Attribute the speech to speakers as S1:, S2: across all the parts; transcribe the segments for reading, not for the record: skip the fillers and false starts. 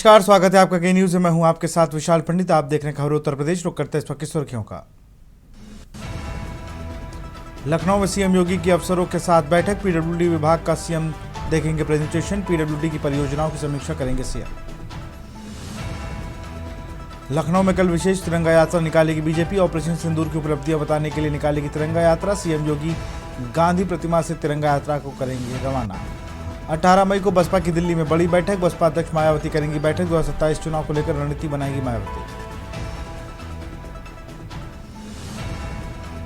S1: नमस्कार, स्वागत है आपका के न्यूज में। मैं हूं आपके साथ विशाल पंडित। आप देख रहे हैं खबरें उत्तर प्रदेश। रुक करते हैं इस वक्त की सुर्खियों का। लखनऊ में सीएम योगी की अफसरों के साथ बैठक। पीडब्ल्यूडी विभाग का सीएम देखेंगे प्रेजेंटेशन। पीडब्ल्यूडी की परियोजनाओं की समीक्षा करेंगे सीएम। लखनऊ में कल विशेष तिरंगा यात्रा निकालेगी बीजेपी। ऑपरेशन सिंदूर की उपलब्धियां बताने के लिए निकालेगी तिरंगा यात्रा। सीएम योगी गांधी प्रतिमा से तिरंगा यात्रा को करेंगे रवाना। 18 मई को बसपा की दिल्ली में बड़ी बैठक। बसपा अध्यक्ष मायावती करेंगी बैठक। 2027 चुनाव को लेकर रणनीति बनाएगी मायावती।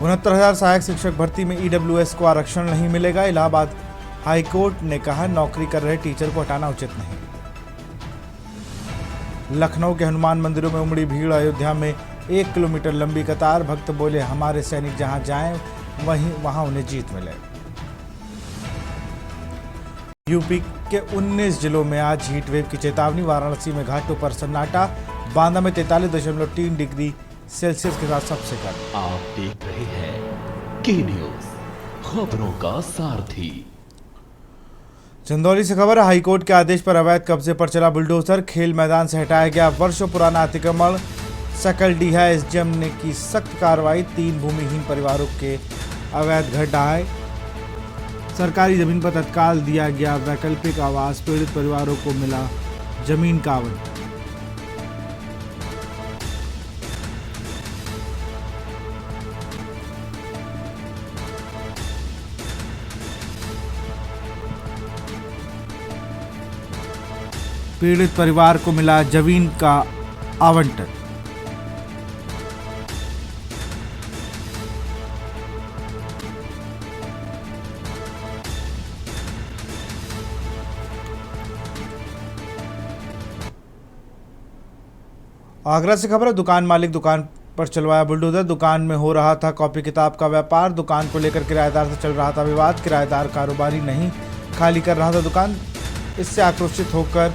S1: 69,000 सहायक शिक्षक भर्ती में ईडब्ल्यूएस को आरक्षण नहीं मिलेगा। इलाहाबाद हाईकोर्ट ने कहा नौकरी कर रहे टीचर को हटाना उचित नहीं। लखनऊ के हनुमान मंदिरों में उमड़ी भीड़। अयोध्या में 1 किलोमीटर लंबी कतार। भक्त बोले हमारे सैनिक जहां जाएं वहां उन्हें जीत मिले। यूपी के 19 जिलों में आज हीट वेव की चेतावनी। वाराणसी में घाटों पर सन्नाटा। बांदा में 43.3 डिग्री सेल्सियस के साथ सबसे कम।
S2: आप देख रहे हैं के न्यूज, खबरों का सारथी।
S1: चंदौली से खबर है। हाईकोर्ट के आदेश पर अवैध कब्जे पर चला बुलडोजर। खेल मैदान से हटाया गया वर्षों पुराना अतिक्रमण। सकलडीहा एसडीएम ने की सख्त कार्रवाई। 3 भूमिहीन परिवारों के अवैध घर ढहाए। सरकारी जमीन पर तत्काल दिया गया वैकल्पिक आवास। पीड़ित परिवारों को मिला जमीन का आवंटन। पीड़ित परिवार को मिला जमीन का आवंटन। आगरा से खबर है। दुकान मालिक दुकान पर चलवाया बुलडोजर। दुकान में हो रहा था कॉपी किताब का व्यापार। दुकान को लेकर किराएदार से चल रहा था विवाद। किराएदार कारोबारी नहीं खाली कर रहा था दुकान। इससे आक्रोशित होकर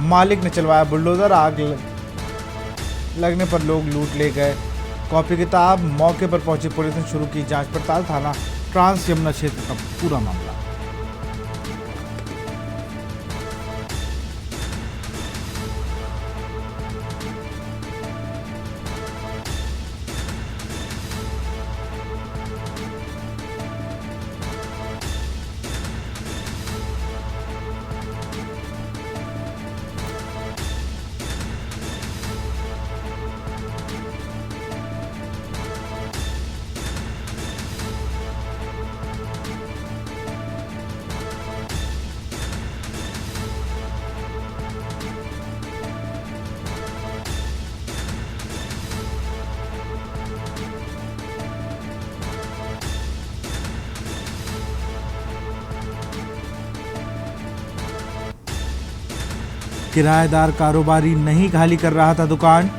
S1: मालिक ने चलवाया बुलडोजर। आग लगने पर लोग लूट ले गए कॉपी किताब। मौके पर पहुंची पुलिस ने शुरू की जांच पड़ताल। थाना ट्रांस यमुना क्षेत्र का पूरा मामला। किराएदार कारोबारी नहीं खाली कर रहा था दुकान।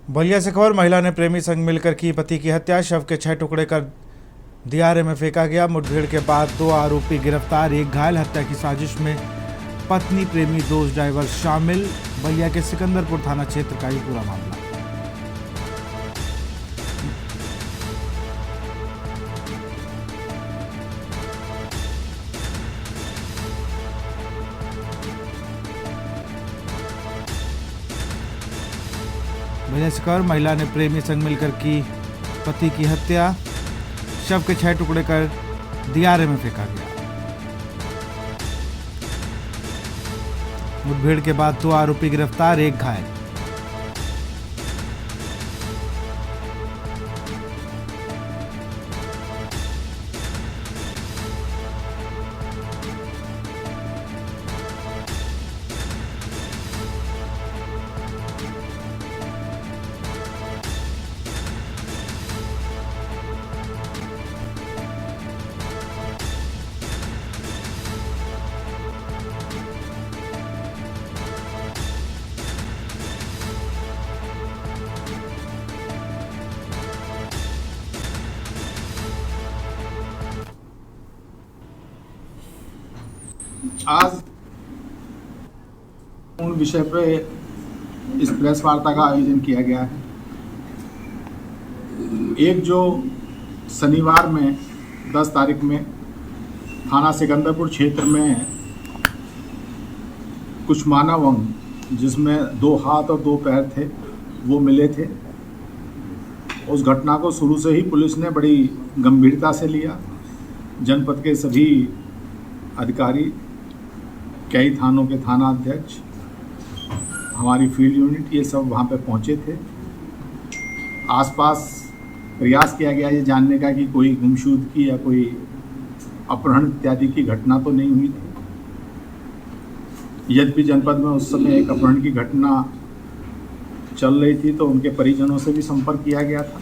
S1: बलिया से खबर। महिला ने प्रेमी संग मिलकर की पति की हत्या। शव के 6 टुकड़े कर दियारे में फेंका गया। मुठभेड़ के बाद 2 आरोपी गिरफ्तार, 1 घायल। हत्या की साजिश में पत्नी, प्रेमी, 2 ड्राइवर शामिल। बलिया के सिकंदरपुर थाना क्षेत्र का ही पूरा मामला। बलिया से खबर। महिला ने प्रेमी संग मिलकर की पति की हत्या। शव के 6 टुकड़े कर दियारे में फेंका गया। मुठभेड़ के बाद 2 आरोपी गिरफ्तार, 1 घायल।
S3: आज पूर्ण विषय पे इस प्रेस वार्ता का आयोजन किया गया है। एक जो शनिवार में 10 तारीख में थाना सिकंदरपुर क्षेत्र में कुछ मानव अंग जिसमें 2 हाथ और 2 पैर थे वो मिले थे। उस घटना को शुरू से ही पुलिस ने बड़ी गंभीरता से लिया। जनपद के सभी अधिकारी, कई थानों के थाना अध्यक्ष, हमारी फील्ड यूनिट, ये सब वहाँ पे पहुँचे थे। आसपास प्रयास किया गया ये जानने का कि कोई गुमशुद की या कोई अपहरण इत्यादि की घटना तो नहीं हुई थी। यद्यपि जनपद में उस समय एक अपहरण की घटना चल रही थी तो उनके परिजनों से भी संपर्क किया गया था।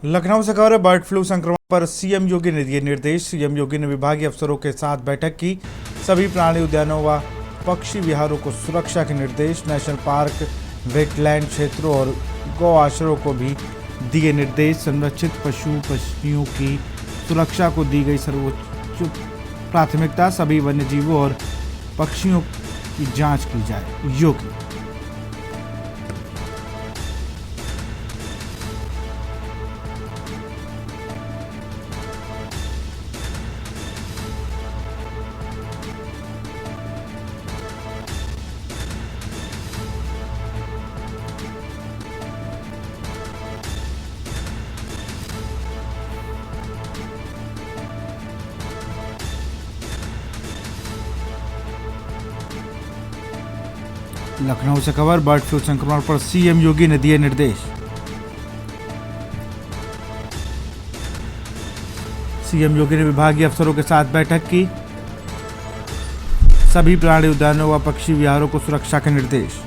S1: लखनऊ से खबर है, बर्ड फ्लू संक्रमण पर सीएम योगी ने दिए निर्देश। सीएम योगी ने विभागीय अफसरों के साथ बैठक की। सभी प्राणी उद्यानों व पक्षी विहारों को सुरक्षा के निर्देश। नेशनल पार्क, वेटलैंड क्षेत्रों और गौ आश्रयों को भी दिए निर्देश। संरक्षित पशु पक्षियों की सुरक्षा को दी गई सर्वोच्च प्राथमिकता। सभी वन्यजीवों और पक्षियों की जांच की जाए। योगी लखनऊ से खबर, बर्ड फ्लू संक्रमण पर सीएम योगी ने दिए निर्देश। सीएम योगी ने विभागीय अफसरों के साथ बैठक की। सभी प्राणी उद्यानों व पक्षी विहारों को सुरक्षा के निर्देश।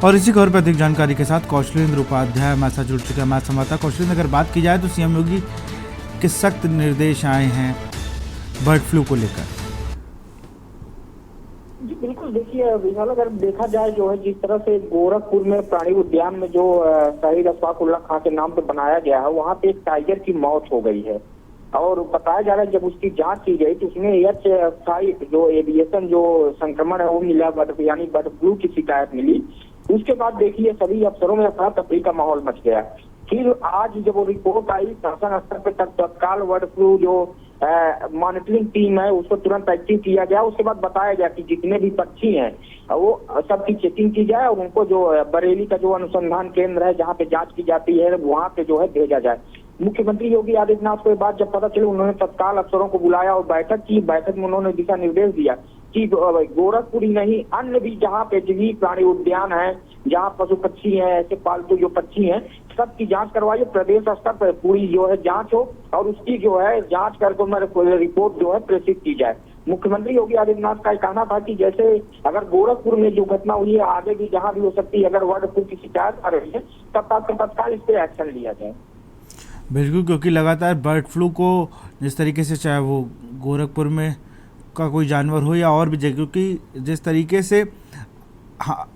S1: और इसी खबर पर अधिक जानकारी के साथ कौशलेंद्र उपाध्याय हमारे साथ जुड़ चुके हैं। हमारे संवाददाता कौशलेंद्र, अगर बात की जाए तो सीएम योगी के सख्त निर्देश आए हैं बर्ड फ्लू को लेकर।
S4: जी बिल्कुल, देखिए विशाल, अगर देखा जाए जो है जिस तरह से गोरखपुर में प्राणी उद्यान में जो शहीद अशफाकुल्ला खां के नाम पे बनाया गया है, वहाँ पे एक टाइगर की मौत हो गई है और बताया जा रहा है जब उसकी जांच की गई तो उसमें H5 जो एविएशन जो संक्रमण है वो मिला, यानी बर्ड फ्लू की शिकायत मिली। उसके बाद देखिए सभी अफसरों में अफरा तफरी का माहौल मच गया। फिर आज जब वो रिपोर्ट आई शासन स्तर पर तत्काल बर्ड फ्लू जो मॉनिटरिंग टीम है उसको तुरंत एक्टिव किया गया। उसके बाद बताया गया कि जितने भी पक्षी हैं वो सबकी चेकिंग की जाए और उनको जो बरेली का जो अनुसंधान केंद्र है जहाँ पे जांच की जाती है वहाँ पे जो है भेजा जाए। मुख्यमंत्री योगी आदित्यनाथ को बात जब पता चली, उन्होंने तत्काल अफसरों को बुलाया और बैठक की। बैठक में उन्होंने दिशा निर्देश दिया कि गोरखपुर ही नहीं, अन्य भी जहाँ पे भी प्राणी उद्यान है, जहाँ पशु पक्षी हैं, ऐसे पालतू जो पक्षी हैं, सबकी जांच करवाइए। प्रदेश स्तर पर पूरी जो है जांच हो और उसकी जो है जांच करके रिपोर्ट जो है प्रेषित की जाए। मुख्यमंत्री योगी आदित्यनाथ का कहना था कि जैसे अगर गोरखपुर में जो घटना हुई है आगे भी जहाँ भी हो सकती है, अगर बर्ड फ्लू की शिकायत आ रही है तब तत्काल इस पे एक्शन लिया जाए।
S1: बिल्कुल, क्योंकि लगातार बर्ड फ्लू को जिस तरीके से, चाहे वो गोरखपुर में का कोई जानवर हो या और भी जगह, क्योंकि जिस तरीके से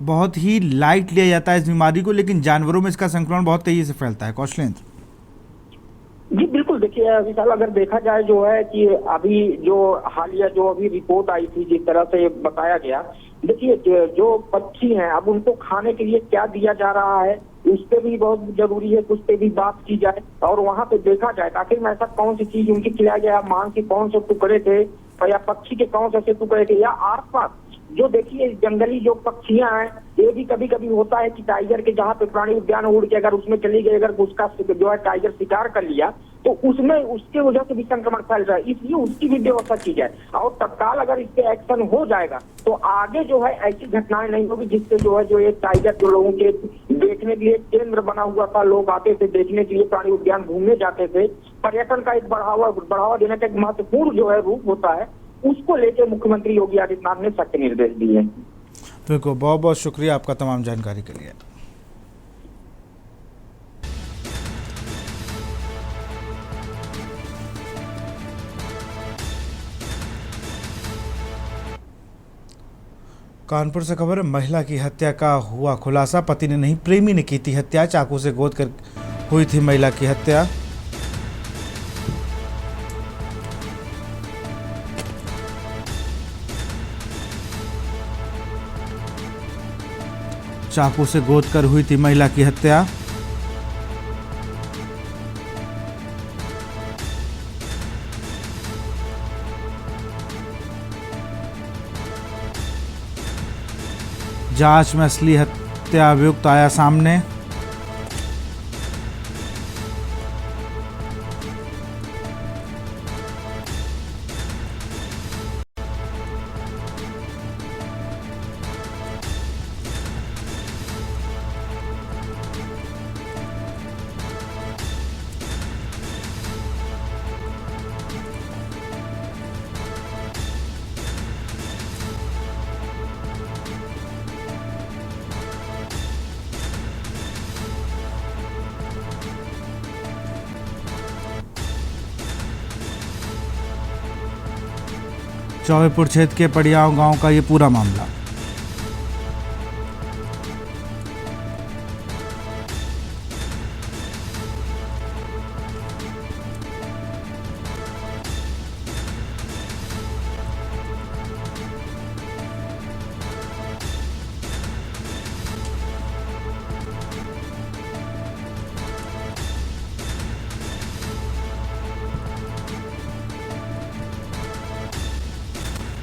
S1: बहुत ही लाइट लिया जाता है इस बीमारी को, लेकिन जानवरों में इसका संक्रमण बहुत तेजी से फैलता है। कौशलेंद्र
S4: जी बिल्कुल, देखिए विशाल, अगर देखा जाए जो है कि अभी जो हालिया जो अभी रिपोर्ट आई थी जिस तरह से बताया गया, देखिए जो पक्षी हैं अब उनको खाने के लिए क्या दिया जा रहा है उस पे भी बहुत जरूरी है, उस पे भी बात की जाए और वहाँ पे देखा जाए आखिर में ऐसा कौन सी चीज उनकी खिलाया गया, मांस के कौन से टुकड़े थे या पक्षी के कौन से टुकड़े थे, या आसपास जो देखिए जंगली जो पक्षियां हैं, ये भी कभी कभी होता है कि टाइगर के जहाँ पे प्राणी उद्यान उड़ के अगर उसमें चली गई, अगर उसका जो है टाइगर शिकार कर लिया तो उसमें उसके वजह से भी संक्रमण फैल रहा है, इसलिए उसकी भी व्यवस्था की जाए और तत्काल अगर इस पे एक्शन हो जाएगा तो आगे जो है ऐसी घटनाएं नहीं होगी जिससे जो है जो ये टाइगर जो लोगों के देखने के लिए केंद्र बना हुआ था, लोग आते थे देखने के लिए, प्राणी उद्यान घूमने जाते थे, पर्यटन का एक बढ़ावा देने का एक महत्वपूर्ण जो है रूप होता है, उसको लेकर मुख्यमंत्री योगी आदित्यनाथ ने सख्त निर्देश दिए।
S1: बिल्कुल, बहुत बहुत शुक्रिया आपका तमाम जानकारी के लिए। कानपुर से खबर है, महिला की हत्या का हुआ खुलासा। पति ने नहीं, प्रेमी ने की थी हत्या। चाकू से गोद कर हुई थी महिला की हत्या। चाकू से गोद कर हुई थी महिला की हत्या। जांच में असली हत्या अभियुक्त आया सामने। चौबेपुर क्षेत्र के पड़ियाव गांव का ये पूरा मामला।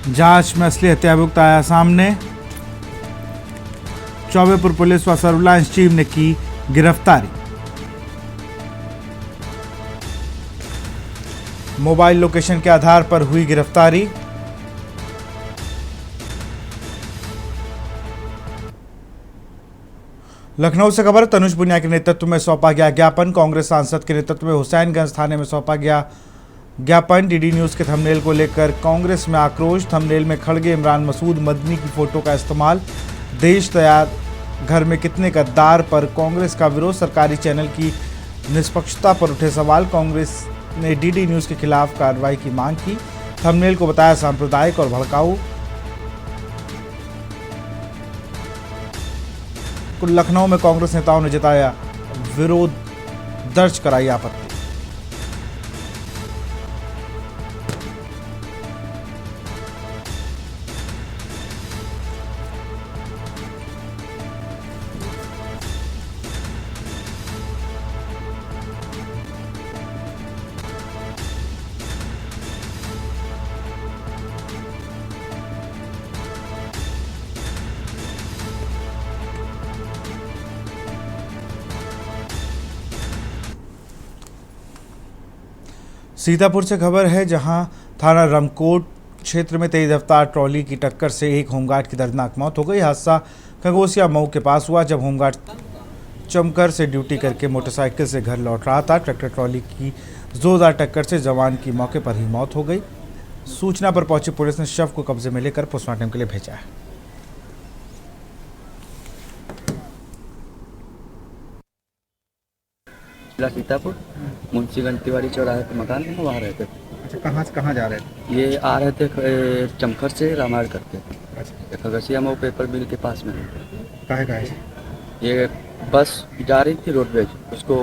S1: जांच में असली हत्या अभियुक्त आया सामने। चौबेपुर पुलिस व सर्विलांस टीम ने की गिरफ्तारी। मोबाइल लोकेशन के आधार पर हुई गिरफ्तारी। लखनऊ से खबर, तनुज पुनिया के नेतृत्व में सौंपा गया ज्ञापन। कांग्रेस सांसद के नेतृत्व में हुसैनगंज थाने में सौंपा गया ज्ञापन। डीडी न्यूज के थंबनेल को लेकर कांग्रेस में आक्रोश। थंबनेल में खड़गे इमरान मसूद मदनी की फोटो का इस्तेमाल। देश तैयार घर में कितने गद्दार पर कांग्रेस का विरोध। सरकारी चैनल की निष्पक्षता पर उठे सवाल। कांग्रेस ने डीडी न्यूज के खिलाफ कार्रवाई की मांग की। थंबनेल को बताया सांप्रदायिक और भड़काऊ। लखनऊ में कांग्रेस नेताओं ने जताया विरोध, दर्ज कराई आपत्ति। सीतापुर से खबर है, जहां थाना रमकोट क्षेत्र में तेज रफ्तार ट्रॉली की टक्कर से एक होमगार्ड की दर्दनाक मौत हो गई। हादसा खगोसिया मऊ के पास हुआ, जब होमगार्ड चमकर से ड्यूटी करके मोटरसाइकिल से घर लौट रहा था। ट्रैक्टर ट्रॉली की जोरदार टक्कर से जवान की मौके पर ही मौत हो गई। सूचना पर पहुंची पुलिस ने शव को कब्जे में लेकर पोस्टमार्टम के लिए भेजा है।
S5: जिला सीतापुर मुंशीगंज तिवारी चौराहे पे मकान है, वहाँ रहते थे।
S6: अच्छा, कहाँ से कहाँ जा रहे थे?
S5: ये आ रहे थे चमखर से रामायण करते। खगसिया मऊ पेपर मिल के पास में
S6: काहे काहे से?
S5: ये बस जा रही थी रोडवेज, उसको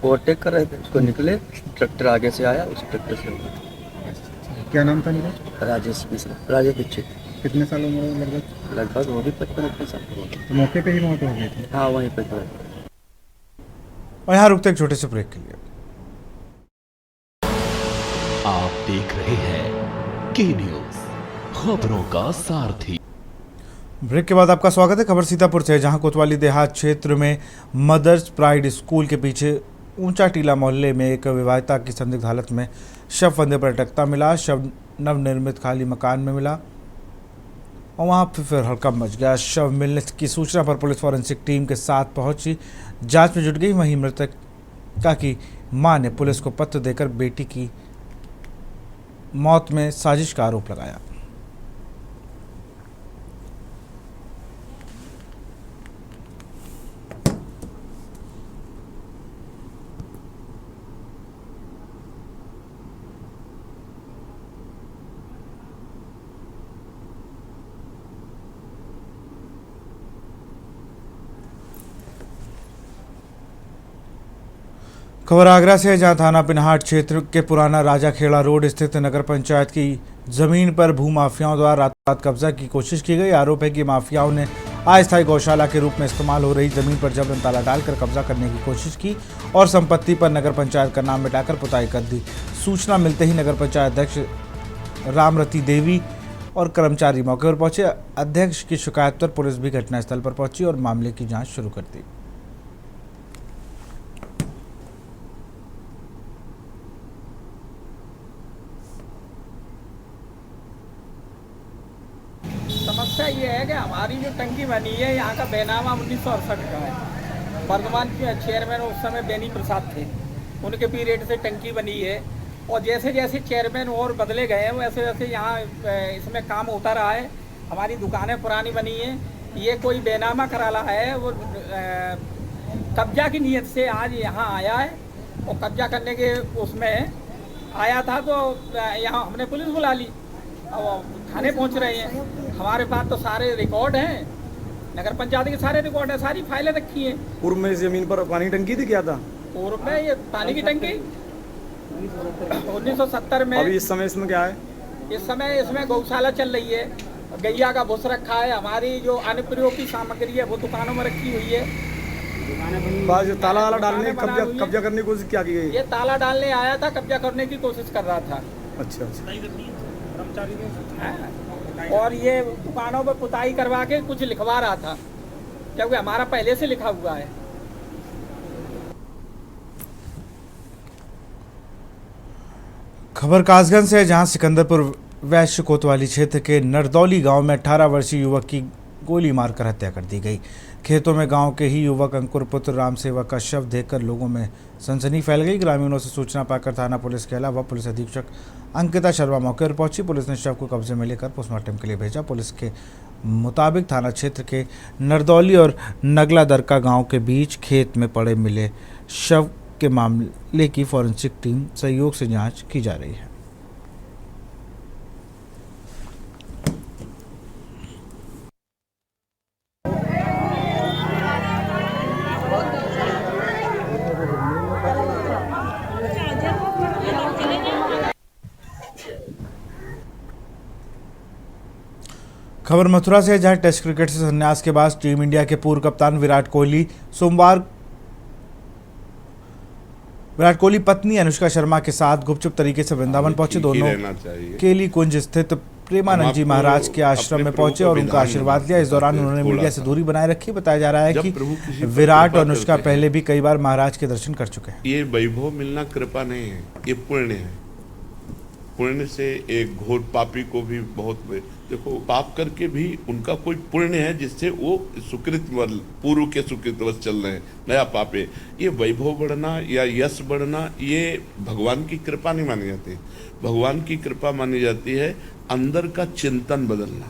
S5: ओवरटेक कर रहे थे, उसको निकले, ट्रैक्टर आगे से आया, उस ट्रैक्टर से।
S6: क्या नाम था नीरज?
S5: राजेश मिश्रा, राजेश दीक्षित।
S6: कितने साल उम्र है लगभग?
S5: लगभग वो भी 55 साल।
S6: तो मौके पे ही मौत हो गई थी?
S5: हाँ, वहीं पे।
S1: और यहाँ रुकते एक छोटे से ब्रेक के लिए।
S2: आप देख रहे हैं के न्यूज, खबरों का सारथी।
S1: ब्रेक के बाद आपका स्वागत है। खबर सीतापुर से है, जहां कोतवाली देहात क्षेत्र में मदर्स प्राइड स्कूल के पीछे ऊंचा टीला मोहल्ले में एक विवाहिता की संदिग्ध हालत में शव फंदे पर लटकता मिला। शव नवनिर्मित खाली मकान में मिला और वहां फिर हड़कंप मच गया। शव मिलने की सूचना पर पुलिस फॉरेंसिक टीम के साथ पहुंची, जांच में जुट गई। वहीं मृतका की मां ने पुलिस को पत्र देकर बेटी की मौत में साजिश का आरोप लगाया। खबर आगरा से है, जहां थाना पिनहाट क्षेत्र के पुराना राजा खेड़ा रोड स्थित नगर पंचायत की जमीन पर भूमाफियाओं द्वारा रात रात कब्जा की कोशिश की गई। आरोप है कि माफियाओं ने अस्थायी गौशाला के रूप में इस्तेमाल हो रही जमीन पर जबरन ताला डालकर कब्जा करने की कोशिश की और संपत्ति पर नगर पंचायत का नाम मिटाकर पुताई कर दी। सूचना मिलते ही नगर पंचायत अध्यक्ष रामरती देवी और कर्मचारी मौके पर पहुंचे। अध्यक्ष की शिकायत पर पुलिस भी घटनास्थल पर पहुंची और मामले की जांच शुरू कर दी।
S7: समस्या ये है कि हमारी जो टंकी बनी है यहाँ का बैनामा 1968 का है। वर्तमान के चेयरमैन उस समय बेनी प्रसाद थे, उनके पीरियड से टंकी बनी है और जैसे जैसे चेयरमैन और बदले गए हैं वैसे वैसे यहाँ इसमें काम होता रहा है। हमारी दुकानें पुरानी बनी हैं, ये कोई बैनामा करा रहा है, वो कब्जा की नीयत से आज यहाँ आया है और कब्जा करने के उसमें आया था। तो यहाँ हमने पुलिस बुला ली, अब थाने पहुंच रहे हैं। हमारे पास तो सारे रिकॉर्ड हैं, नगर पंचायत के सारे रिकॉर्ड हैं, सारी फाइलें रखी हैं।
S6: पूर्व में इस जमीन पर पानी टंकी थी क्या था?
S7: पूर्व में ये पानी की टंकी 1970 में।
S6: अभी इस समय इसमें क्या है?
S7: इस समय इसमें गौशाला चल रही है, गैया का भूस रखा है। हमारी जो अनुप्रयोग की सामग्री है वो दुकानों में रखी हुई है।
S6: जो ताला वाला डालने कब्जा करने की कोशिश क्या की गई?
S7: ये ताला डालने आया था, कब्जा करने की कोशिश कर रहा था।
S6: अच्छा
S7: हाँ। और ये दुकानों पर पुताई करवा के कुछ लिखवा रहा था, क्योंकि हमारा पहले से लिखा हुआ है।
S1: खबर कासगंज से है, जहां सिकंदरपुर वैश्य कोतवाली क्षेत्र के नरदौली गांव में 18 वर्षीय युवक की गोली मारकर हत्या कर दी गई। खेतों में गांव के ही युवक अंकुर पुत्र राम सेवक का शव देखकर लोगों में सनसनी फैल गई। ग्रामीणों से सूचना पाकर थाना पुलिस के अलावा पुलिस अधीक्षक अंकिता शर्मा मौके पर पहुंची। पुलिस ने शव को कब्जे में लेकर पोस्टमार्टम के लिए भेजा। पुलिस के मुताबिक थाना क्षेत्र के नरदौली और नगला दरका गाँव के बीच खेत में पड़े मिले शव के मामले की फॉरेंसिक टीम सहयोग से जाँच की जा रही है। खबर मथुरा से है, जहां टेस्ट क्रिकेट से संन्यास के बाद टीम इंडिया के पूर्व कप्तान विराट कोहली पत्नी अनुष्का शर्मा के साथ गुपचुप तरीके से वृंदावन पहुंचे। दोनों केली कुंज स्थित प्रेमानंद जी महाराज के आश्रम में पहुंचे और उनका आशीर्वाद लिया। इस दौरान उन्होंने मीडिया से दूरी बनाए रखी। बताया जा रहा है कि विराट और अनुष्का पहले भी कई बार महाराज के दर्शन कर चुके हैं।
S8: ये वैभव मिलना कृपा नहीं है, ये पुण्य है। पुण्य से एक घोर पापी को भी बहुत, देखो पाप करके भी उनका कोई पुण्य है जिससे वो सुकृत पूर्व के सुकृतवश चल रहे हैं, नया पाप है। ये वैभव बढ़ना या यश बढ़ना ये भगवान की कृपा नहीं मानी जाती। भगवान की कृपा मानी जाती है अंदर का चिंतन बदलना,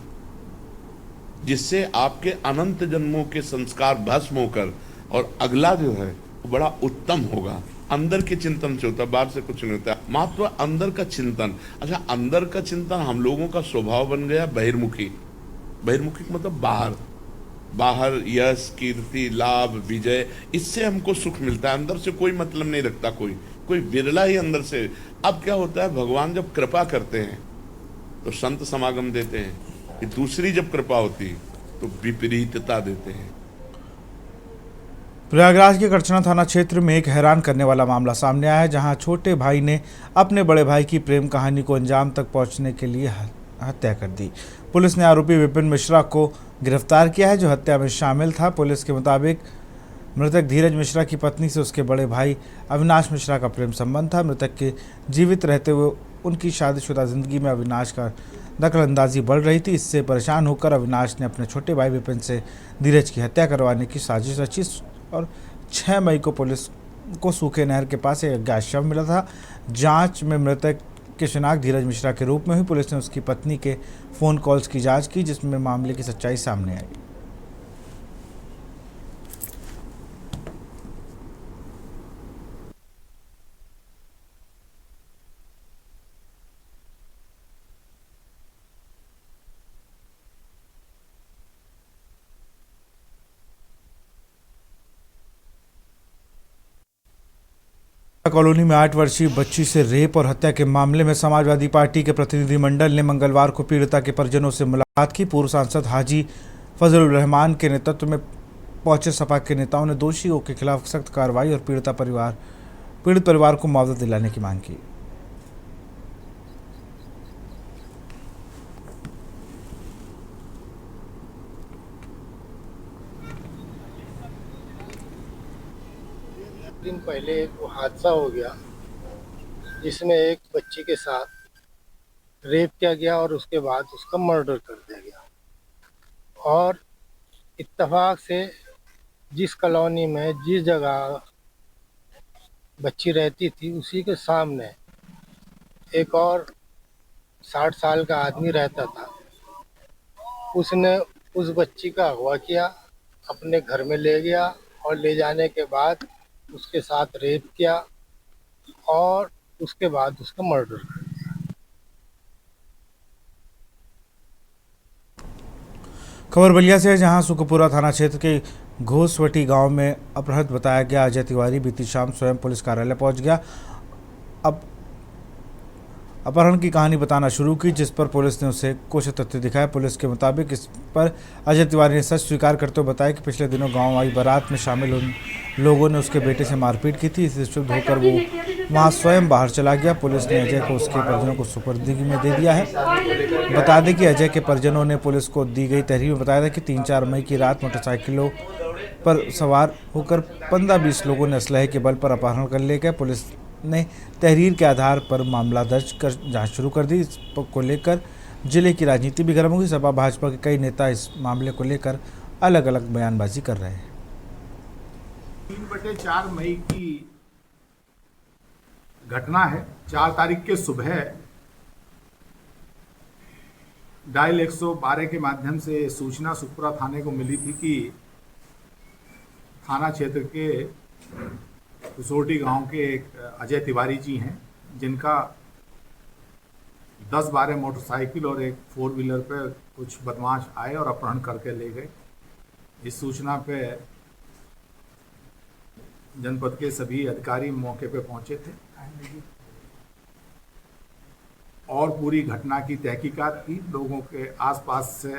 S8: जिससे आपके अनंत जन्मों के संस्कार भस्म होकर और अगला जो है वो बड़ा उत्तम होगा। अंदर के चिंतन से होता है, बाहर से कुछ नहीं होता। महत्व अंदर का चिंतन। अच्छा, अंदर का चिंतन हम लोगों का स्वभाव बन गया बहिर्मुखी। बहिर्मुखी मतलब बाहर यश, कीर्ति, लाभ, विजय, इससे हमको सुख मिलता है। अंदर से कोई मतलब नहीं रखता कोई विरला ही अंदर से। अब क्या होता है, भगवान जब कृपा करते हैं तो संत समागम देते हैं, दूसरी जब कृपा होती तो विपरीतता देते हैं।
S1: प्रयागराज के करछना थाना क्षेत्र में एक हैरान करने वाला मामला सामने आया है, जहां छोटे भाई ने अपने बड़े भाई की प्रेम कहानी को अंजाम तक पहुंचने के लिए हत्या कर दी। पुलिस ने आरोपी विपिन मिश्रा को गिरफ्तार किया है, जो हत्या में शामिल था। पुलिस के मुताबिक मृतक धीरज मिश्रा की पत्नी से उसके बड़े भाई अविनाश मिश्रा का प्रेम संबंध था। मृतक के जीवित रहते हुए उनकी शादीशुदा जिंदगी में अविनाश का दखलंदाजी बढ़ रही थी। इससे परेशान होकर अविनाश ने अपने छोटे भाई विपिन से धीरज की हत्या करवाने की साजिश रची और 6 मई को पुलिस को सूखे नहर के पास एक अज्ञात शव मिला था। जांच में मृतक की शिनाख्त धीरज मिश्रा के रूप में हुई। पुलिस ने उसकी पत्नी के फ़ोन कॉल्स की जांच की, जिसमें मामले की सच्चाई सामने आई। कॉलोनी में 8 वर्षीय बच्ची से रेप और हत्या के मामले में समाजवादी पार्टी के प्रतिनिधिमंडल ने मंगलवार को पीड़िता के परिजनों से मुलाकात की। पूर्व सांसद हाजी फजलुर रहमान के नेतृत्व में पहुंचे सपा के नेताओं ने दोषियों के खिलाफ सख्त कार्रवाई और पीड़ित परिवार को मुआवजा दिलाने की मांग की।
S9: दिन पहले एक हादसा हो गया जिसमें एक बच्ची के साथ रेप किया गया और उसके बाद उसका मर्डर कर दिया गया। और इत्तेफाक से जिस कॉलोनी में जिस जगह बच्ची रहती थी उसी के सामने एक और 60 साल का आदमी रहता था। उसने उस बच्ची का अगवा किया, अपने घर में ले गया और ले जाने के बाद उसके साथ रेप किया और उसके बाद उसका मर्डर कर दिया।
S1: खबर बलिया से है, जहां सुखपुरा थाना क्षेत्र के घोसवटी गांव में अपहृत बताया गया अजय तिवारी बीती शाम स्वयं पुलिस कार्यालय पहुंच गया। अब अपहरण की कहानी बताना शुरू की, जिस पर पुलिस ने उसे कुछ तथ्य दिखाए। पुलिस के मुताबिक इस पर अजय तिवारी ने सच स्वीकार करते हुए बताया कि पिछले दिनों गांव आई बारात में शामिल उन लोगों ने उसके बेटे से मारपीट की थी। इससे क्षुब्ध होकर वो वहां स्वयं बाहर चला गया। पुलिस ने अजय को उसके परिजनों को सुपुर्दगी में दे दिया है। बता दें कि अजय के परिजनों ने पुलिस को दी गई तहरीर में बताया था कि 3-4 मई की रात मोटरसाइकिलों पर सवार होकर 15-20 लोगों ने असलहे के बल पर अपहरण कर ले गए। पुलिस ने तहरीर के आधार पर मामला दर्ज कर जांच शुरू कर दी। इस को लेकर जिले की राजनीति भी गर्म हुई। सपा भाजपा के कई नेता इस मामले को लेकर अलग अलग बयानबाजी कर रहे हैं।
S3: 3/4 मई की घटना है। 4 तारीख के सुबह डायल 112 के माध्यम से सूचना सुखपुरा थाने को मिली थी कि थाना क्षेत्र के कुसोटी गांव के एक अजय तिवारी जी हैं, जिनका 10-12 मोटरसाइकिल और एक 4 व्हीलर पे कुछ बदमाश आए और अपहरण करके ले गए। इस सूचना पे जनपद के सभी अधिकारी मौके पे पहुंचे थे और पूरी घटना की तहकीकात की। लोगों के आसपास से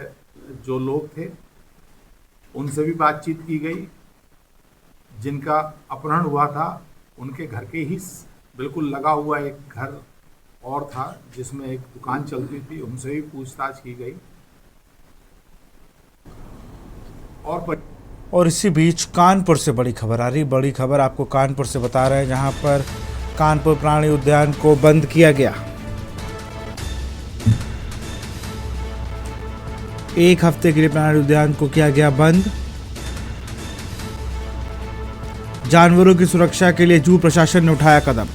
S3: जो लोग थे उनसे भी बातचीत की गई। जिनका अपहरण हुआ था उनके घर के ही बिल्कुल लगा हुआ एक घर और था जिसमें एक दुकान चलती थी, उनसे भी पूछताछ की गई।
S1: और इसी बीच कानपुर से बड़ी खबर आ रही। बड़ी खबर आपको कानपुर से बता रहे हैं, जहां पर कानपुर प्राणी उद्यान को बंद किया गया। एक हफ्ते के लिए प्राणी उद्यान को किया गया बंद। जानवरों की सुरक्षा के लिए जू प्रशासन ने उठाया कदम।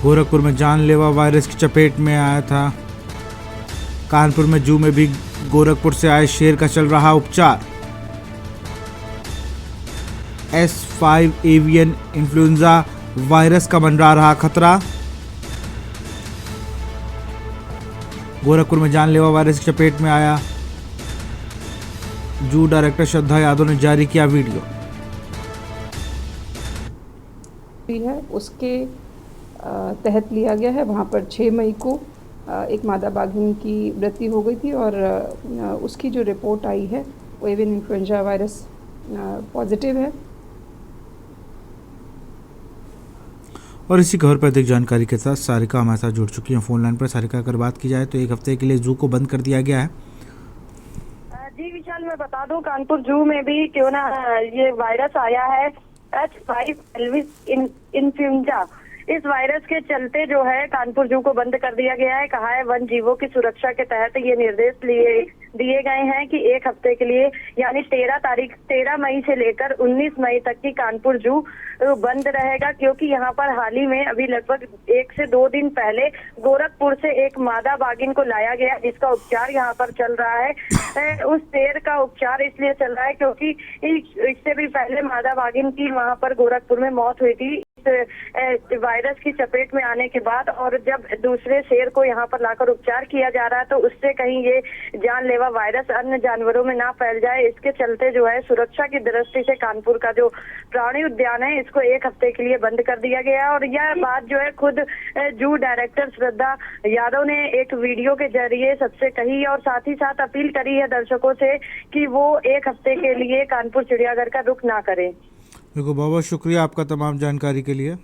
S1: गोरखपुर में जानलेवा वायरस की चपेट में आया था। कानपुर में जू में भी गोरखपुर से आए शेर का चल रहा उपचार। S5 एवियन इन्फ्लुएंजा वायरस का मंडरा रहा खतरा। गोरखपुर में जानलेवा वायरस की चपेट में आया जू। डायरेक्टर श्रद्धा यादव ने जारी किया वीडियो।
S10: है उसके तहत लिया गया है। वहाँ पर 6 मई को एक मादा बाघिन की मृत्यु हो गई थी और उसकी जो रिपोर्ट आई है वो एवियन इन्फ्लुएंजा वायरस पॉजिटिव है।
S1: और इसी खबर पर अधिक जानकारी के साथ सारिका हमारे साथ जुड़ चुकी हैं फोन लाइन पर। सारिका, अगर बात की जाए तो एक हफ्ते के लिए जू को बंद कर दिया गया है।
S11: जी विशाल, मैं बता दूं कानपुर जू में भी क्यों ना ये वायरस आया है H5 एल्विस इन्फ्लुएंजा। इस वायरस के चलते जो है कानपुर जू को बंद कर दिया गया है। कहा है वन जीवों की सुरक्षा के तहत ये निर्देश दिए गए हैं कि एक हफ्ते के लिए यानी 13 मई से लेकर 19 मई तक की कानपुर जू बंद रहेगा, क्योंकि यहाँ पर हाल ही में अभी लगभग 1 से 2 दिन पहले गोरखपुर से एक मादा बाघिन को लाया गया, जिसका उपचार यहाँ पर चल रहा है। उस शेर का उपचार इसलिए चल रहा है क्योंकि इससे भी पहले मादा बाघिन की वहाँ पर गोरखपुर में मौत हुई थी वायरस की चपेट में आने के बाद, और जब दूसरे शेर को यहाँ पर लाकर उपचार किया जा रहा है तो उससे कहीं ये जानलेवा वायरस अन्य जानवरों में ना फैल जाए, इसके चलते जो है सुरक्षा की दृष्टि से कानपुर का जो प्राणी उद्यान है इसको 1 हफ्ते के लिए बंद कर दिया गया है। और यह बात जो है खुद जू डायरेक्टर श्रद्धा यादव ने एक वीडियो के जरिए सबसे कही और साथ ही साथ अपील करी है दर्शकों से कि वो 1 हफ्ते के लिए कानपुर चिड़ियाघर का रुख ना करें।
S1: देखो बहुत बहुत शुक्रिया आपका तमाम जानकारी के लिए।